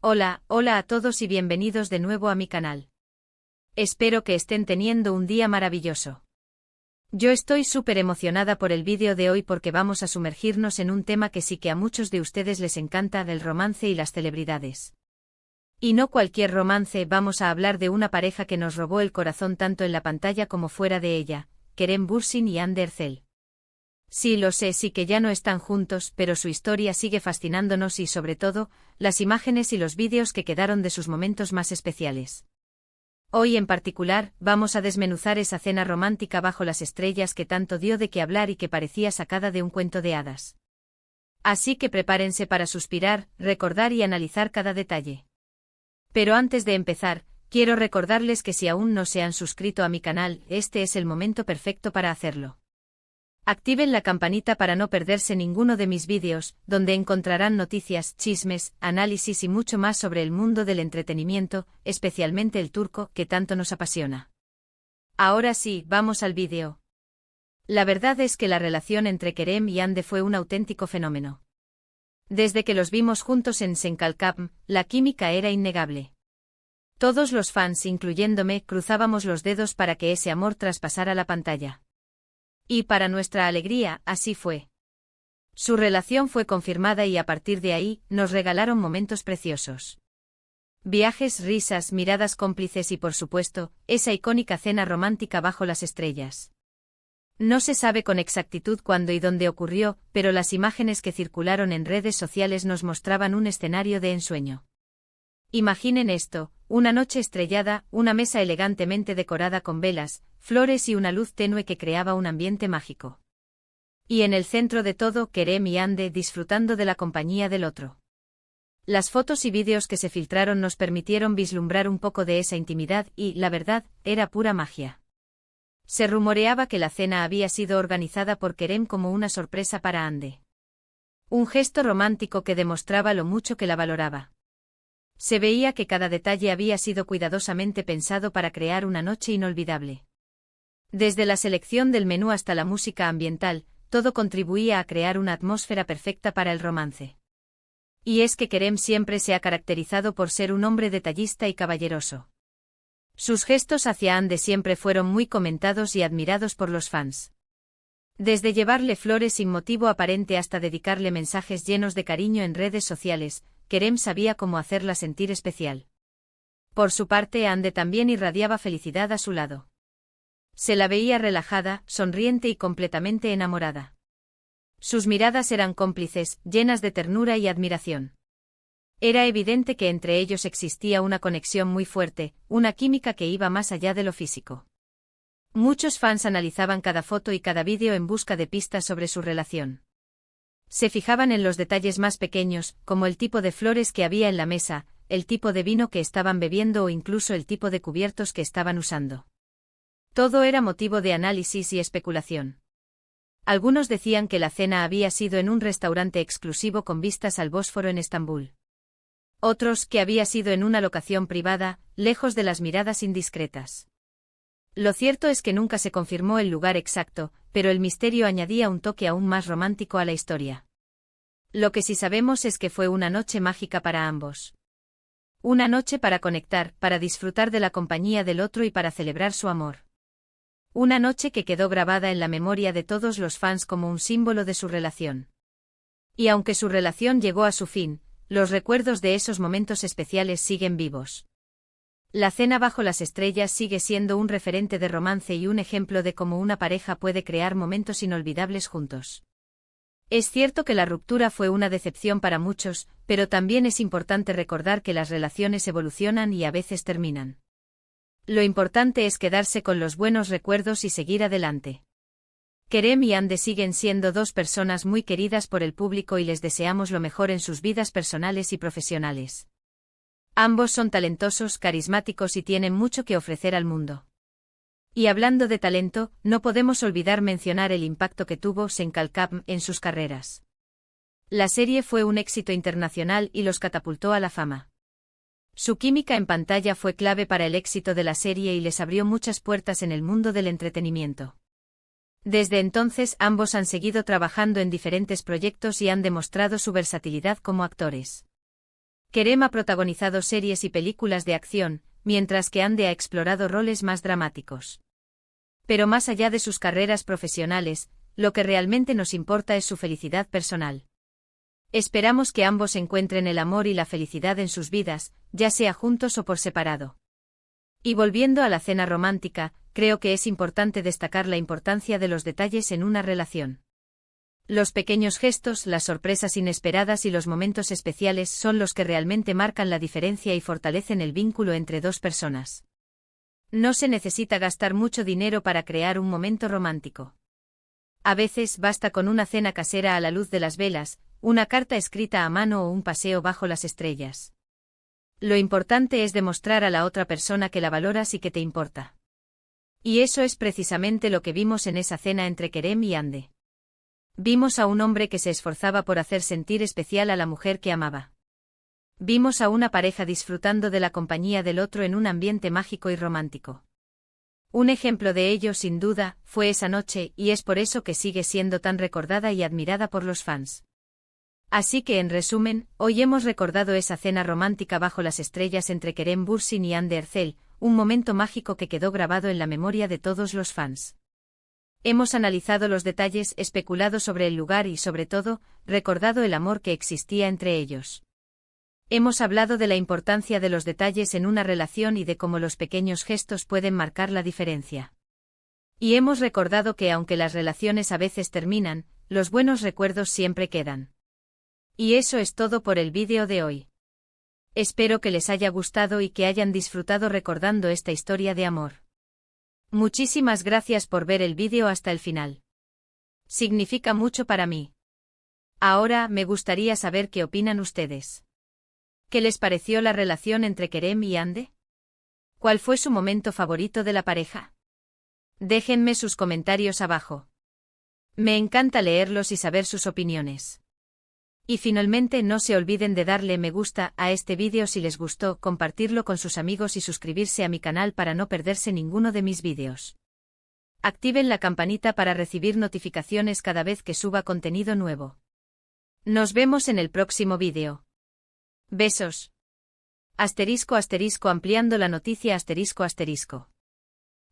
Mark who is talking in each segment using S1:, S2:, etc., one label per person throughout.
S1: Hola a todos y bienvenidos de nuevo a mi canal. Espero que estén teniendo un día maravilloso. Yo estoy súper emocionada por el vídeo de hoy porque vamos a sumergirnos en un tema que sí que a muchos de ustedes les encanta, del romance y las celebridades. Y no cualquier romance, vamos a hablar de una pareja que nos robó el corazón tanto en la pantalla como fuera de ella, Kerem Bürsin y Hande Erçel. Sí, lo sé, sí que ya no están juntos, pero su historia sigue fascinándonos y sobre todo, las imágenes y los vídeos que quedaron de sus momentos más especiales. Hoy en particular, vamos a desmenuzar esa cena romántica bajo las estrellas que tanto dio de qué hablar y que parecía sacada de un cuento de hadas. Así que prepárense para suspirar, recordar y analizar cada detalle. Pero antes de empezar, quiero recordarles que si aún no se han suscrito a mi canal, este es el momento perfecto para hacerlo. Activen la campanita para no perderse ninguno de mis vídeos, donde encontrarán noticias, chismes, análisis y mucho más sobre el mundo del entretenimiento, especialmente el turco, que tanto nos apasiona. Ahora sí, vamos al vídeo. La verdad es que la relación entre Kerem y Hande fue un auténtico fenómeno. Desde que los vimos juntos en Senkalkam, la química era innegable. Todos los fans, incluyéndome, cruzábamos los dedos para que ese amor traspasara la pantalla. Y para nuestra alegría, así fue. Su relación fue confirmada y a partir de ahí, nos regalaron momentos preciosos. Viajes, risas, miradas cómplices y por supuesto, esa icónica cena romántica bajo las estrellas. No se sabe con exactitud cuándo y dónde ocurrió, pero las imágenes que circularon en redes sociales nos mostraban un escenario de ensueño. Imaginen esto, una noche estrellada, una mesa elegantemente decorada con velas, flores y una luz tenue que creaba un ambiente mágico. Y en el centro de todo, Kerem y Hande disfrutando de la compañía del otro. Las fotos y vídeos que se filtraron nos permitieron vislumbrar un poco de esa intimidad y, la verdad, era pura magia. Se rumoreaba que la cena había sido organizada por Kerem como una sorpresa para Hande. Un gesto romántico que demostraba lo mucho que la valoraba. Se veía que cada detalle había sido cuidadosamente pensado para crear una noche inolvidable. Desde la selección del menú hasta la música ambiental, todo contribuía a crear una atmósfera perfecta para el romance. Y es que Kerem siempre se ha caracterizado por ser un hombre detallista y caballeroso. Sus gestos hacia Hande siempre fueron muy comentados y admirados por los fans. Desde llevarle flores sin motivo aparente hasta dedicarle mensajes llenos de cariño en redes sociales, Kerem sabía cómo hacerla sentir especial. Por su parte, Hande también irradiaba felicidad a su lado. Se la veía relajada, sonriente y completamente enamorada. Sus miradas eran cómplices, llenas de ternura y admiración. Era evidente que entre ellos existía una conexión muy fuerte, una química que iba más allá de lo físico. Muchos fans analizaban cada foto y cada vídeo en busca de pistas sobre su relación. Se fijaban en los detalles más pequeños, como el tipo de flores que había en la mesa, el tipo de vino que estaban bebiendo o incluso el tipo de cubiertos que estaban usando. Todo era motivo de análisis y especulación. Algunos decían que la cena había sido en un restaurante exclusivo con vistas al Bósforo en Estambul. Otros que había sido en una locación privada, lejos de las miradas indiscretas. Lo cierto es que nunca se confirmó el lugar exacto, pero el misterio añadía un toque aún más romántico a la historia. Lo que sí sabemos es que fue una noche mágica para ambos. Una noche para conectar, para disfrutar de la compañía del otro y para celebrar su amor. Una noche que quedó grabada en la memoria de todos los fans como un símbolo de su relación. Y aunque su relación llegó a su fin, los recuerdos de esos momentos especiales siguen vivos. La cena bajo las estrellas sigue siendo un referente de romance y un ejemplo de cómo una pareja puede crear momentos inolvidables juntos. Es cierto que la ruptura fue una decepción para muchos, pero también es importante recordar que las relaciones evolucionan y a veces terminan. Lo importante es quedarse con los buenos recuerdos y seguir adelante. Kerem y Hande siguen siendo dos personas muy queridas por el público y les deseamos lo mejor en sus vidas personales y profesionales. Ambos son talentosos, carismáticos y tienen mucho que ofrecer al mundo. Y hablando de talento, no podemos olvidar mencionar el impacto que tuvo Senkalkam en sus carreras. La serie fue un éxito internacional y los catapultó a la fama. Su química en pantalla fue clave para el éxito de la serie y les abrió muchas puertas en el mundo del entretenimiento. Desde entonces ambos han seguido trabajando en diferentes proyectos y han demostrado su versatilidad como actores. Kerem ha protagonizado series y películas de acción, mientras que Hande ha explorado roles más dramáticos. Pero más allá de sus carreras profesionales, lo que realmente nos importa es su felicidad personal. Esperamos que ambos encuentren el amor y la felicidad en sus vidas, ya sea juntos o por separado. Y volviendo a la cena romántica, creo que es importante destacar la importancia de los detalles en una relación. Los pequeños gestos, las sorpresas inesperadas y los momentos especiales son los que realmente marcan la diferencia y fortalecen el vínculo entre dos personas. No se necesita gastar mucho dinero para crear un momento romántico. A veces basta con una cena casera a la luz de las velas, una carta escrita a mano o un paseo bajo las estrellas. Lo importante es demostrar a la otra persona que la valoras y que te importa. Y eso es precisamente lo que vimos en esa cena entre Kerem y Hande. Vimos a un hombre que se esforzaba por hacer sentir especial a la mujer que amaba. Vimos a una pareja disfrutando de la compañía del otro en un ambiente mágico y romántico. Un ejemplo de ello, sin duda, fue esa noche, y es por eso que sigue siendo tan recordada y admirada por los fans. Así que, en resumen, hoy hemos recordado esa cena romántica bajo las estrellas entre Kerem Bürsin y Hande Erçel, un momento mágico que quedó grabado en la memoria de todos los fans. Hemos analizado los detalles, especulado sobre el lugar y, sobre todo, recordado el amor que existía entre ellos. Hemos hablado de la importancia de los detalles en una relación y de cómo los pequeños gestos pueden marcar la diferencia. Y hemos recordado que aunque las relaciones a veces terminan, los buenos recuerdos siempre quedan. Y eso es todo por el vídeo de hoy. Espero que les haya gustado y que hayan disfrutado recordando esta historia de amor. Muchísimas gracias por ver el vídeo hasta el final. Significa mucho para mí. Ahora me gustaría saber qué opinan ustedes. ¿Qué les pareció la relación entre Kerem y Hande? ¿Cuál fue su momento favorito de la pareja? Déjenme sus comentarios abajo. Me encanta leerlos y saber sus opiniones. Y finalmente no se olviden de darle me gusta a este vídeo si les gustó, compartirlo con sus amigos y suscribirse a mi canal para no perderse ninguno de mis vídeos. Activen la campanita para recibir notificaciones cada vez que suba contenido nuevo. Nos vemos en el próximo vídeo. Besos. *** ampliando la noticia ***.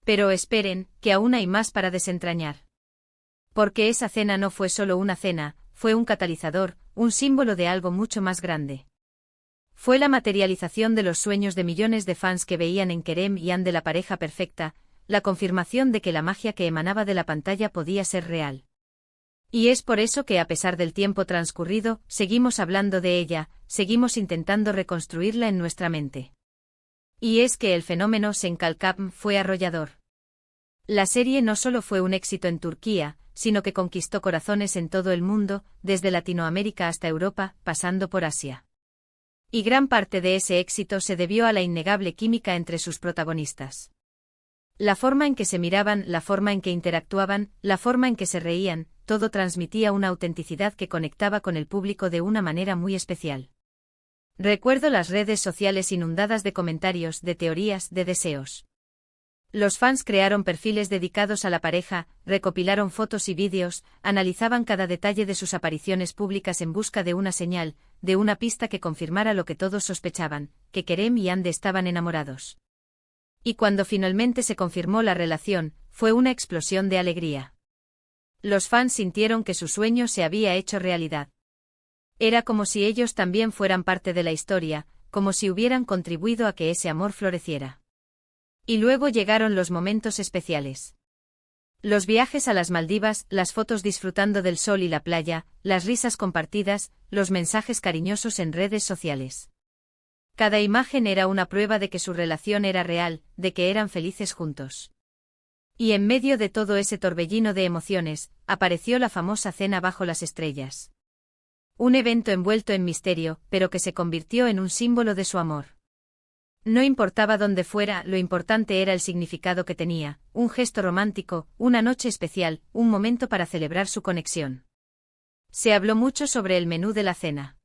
S1: Pero esperen, que aún hay más para desentrañar. Porque esa cena no fue solo una cena, fue un catalizador, un símbolo de algo mucho más grande. Fue la materialización de los sueños de millones de fans que veían en Kerem y Hande la pareja perfecta, la confirmación de que la magia que emanaba de la pantalla podía ser real. Y es por eso que a pesar del tiempo transcurrido, seguimos hablando de ella, seguimos intentando reconstruirla en nuestra mente. Y es que el fenómeno Senkalkam fue arrollador. La serie no solo fue un éxito en Turquía, sino que conquistó corazones en todo el mundo, desde Latinoamérica hasta Europa, pasando por Asia. Y gran parte de ese éxito se debió a la innegable química entre sus protagonistas. La forma en que se miraban, la forma en que interactuaban, la forma en que se reían, todo transmitía una autenticidad que conectaba con el público de una manera muy especial. Recuerdo las redes sociales inundadas de comentarios, de teorías, de deseos. Los fans crearon perfiles dedicados a la pareja, recopilaron fotos y vídeos, analizaban cada detalle de sus apariciones públicas en busca de una señal, de una pista que confirmara lo que todos sospechaban, que Kerem y Hande estaban enamorados. Y cuando finalmente se confirmó la relación, fue una explosión de alegría. Los fans sintieron que su sueño se había hecho realidad. Era como si ellos también fueran parte de la historia, como si hubieran contribuido a que ese amor floreciera. Y luego llegaron los momentos especiales. Los viajes a las Maldivas, las fotos disfrutando del sol y la playa, las risas compartidas, los mensajes cariñosos en redes sociales. Cada imagen era una prueba de que su relación era real, de que eran felices juntos. Y en medio de todo ese torbellino de emociones, apareció la famosa cena bajo las estrellas. Un evento envuelto en misterio, pero que se convirtió en un símbolo de su amor. No importaba dónde fuera, lo importante era el significado que tenía, un gesto romántico, una noche especial, un momento para celebrar su conexión. Se habló mucho sobre el menú de la cena.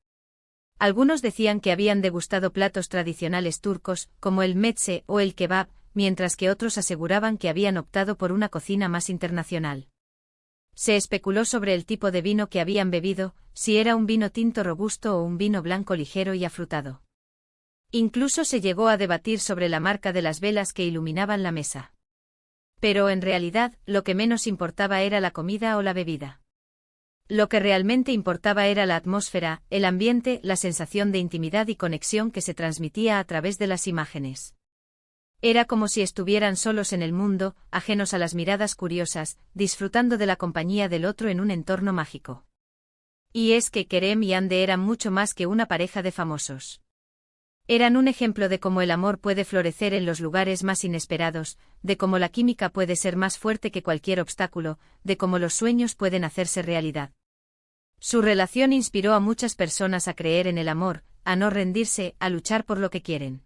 S1: Algunos decían que habían degustado platos tradicionales turcos, como el meze o el kebab, mientras que otros aseguraban que habían optado por una cocina más internacional. Se especuló sobre el tipo de vino que habían bebido, si era un vino tinto robusto o un vino blanco ligero y afrutado. Incluso se llegó a debatir sobre la marca de las velas que iluminaban la mesa. Pero en realidad, lo que menos importaba era la comida o la bebida. Lo que realmente importaba era la atmósfera, el ambiente, la sensación de intimidad y conexión que se transmitía a través de las imágenes. Era como si estuvieran solos en el mundo, ajenos a las miradas curiosas, disfrutando de la compañía del otro en un entorno mágico. Y es que Kerem y Ande eran mucho más que una pareja de famosos. Eran un ejemplo de cómo el amor puede florecer en los lugares más inesperados, de cómo la química puede ser más fuerte que cualquier obstáculo, de cómo los sueños pueden hacerse realidad. Su relación inspiró a muchas personas a creer en el amor, a no rendirse, a luchar por lo que quieren.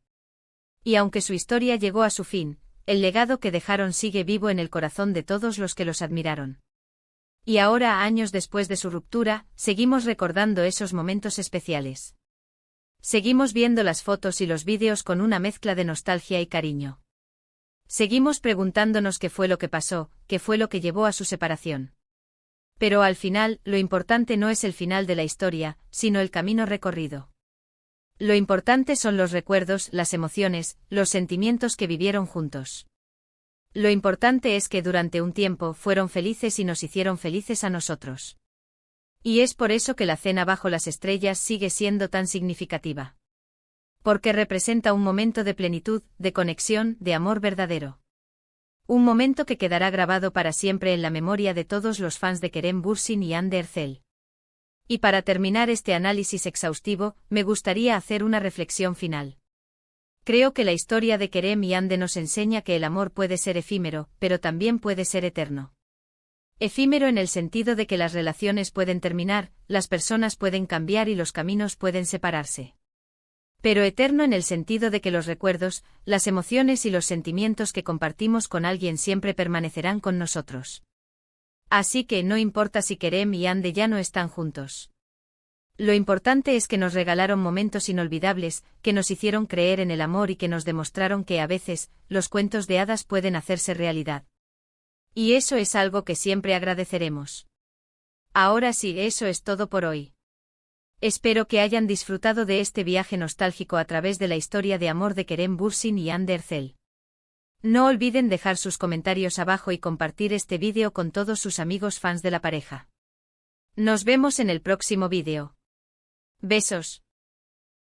S1: Y aunque su historia llegó a su fin, el legado que dejaron sigue vivo en el corazón de todos los que los admiraron. Y ahora, años después de su ruptura, seguimos recordando esos momentos especiales. Seguimos viendo las fotos y los vídeos con una mezcla de nostalgia y cariño. Seguimos preguntándonos qué fue lo que pasó, qué fue lo que llevó a su separación. Pero al final, lo importante no es el final de la historia, sino el camino recorrido. Lo importante son los recuerdos, las emociones, los sentimientos que vivieron juntos. Lo importante es que durante un tiempo fueron felices y nos hicieron felices a nosotros. Y es por eso que la cena bajo las estrellas sigue siendo tan significativa. Porque representa un momento de plenitud, de conexión, de amor verdadero. Un momento que quedará grabado para siempre en la memoria de todos los fans de Kerem Bürsin y Hande Erçel. Y para terminar este análisis exhaustivo, me gustaría hacer una reflexión final. Creo que la historia de Kerem y Hande nos enseña que el amor puede ser efímero, pero también puede ser eterno. Efímero en el sentido de que las relaciones pueden terminar, las personas pueden cambiar y los caminos pueden separarse. Pero eterno en el sentido de que los recuerdos, las emociones y los sentimientos que compartimos con alguien siempre permanecerán con nosotros. Así que no importa si Kerem y Hande ya no están juntos. Lo importante es que nos regalaron momentos inolvidables, que nos hicieron creer en el amor y que nos demostraron que a veces, los cuentos de hadas pueden hacerse realidad. Y eso es algo que siempre agradeceremos. Ahora sí, eso es todo por hoy. Espero que hayan disfrutado de este viaje nostálgico a través de la historia de amor de Kerem Bürsin y Hande Erçel. No olviden dejar sus comentarios abajo y compartir este vídeo con todos sus amigos fans de la pareja. Nos vemos en el próximo vídeo. Besos.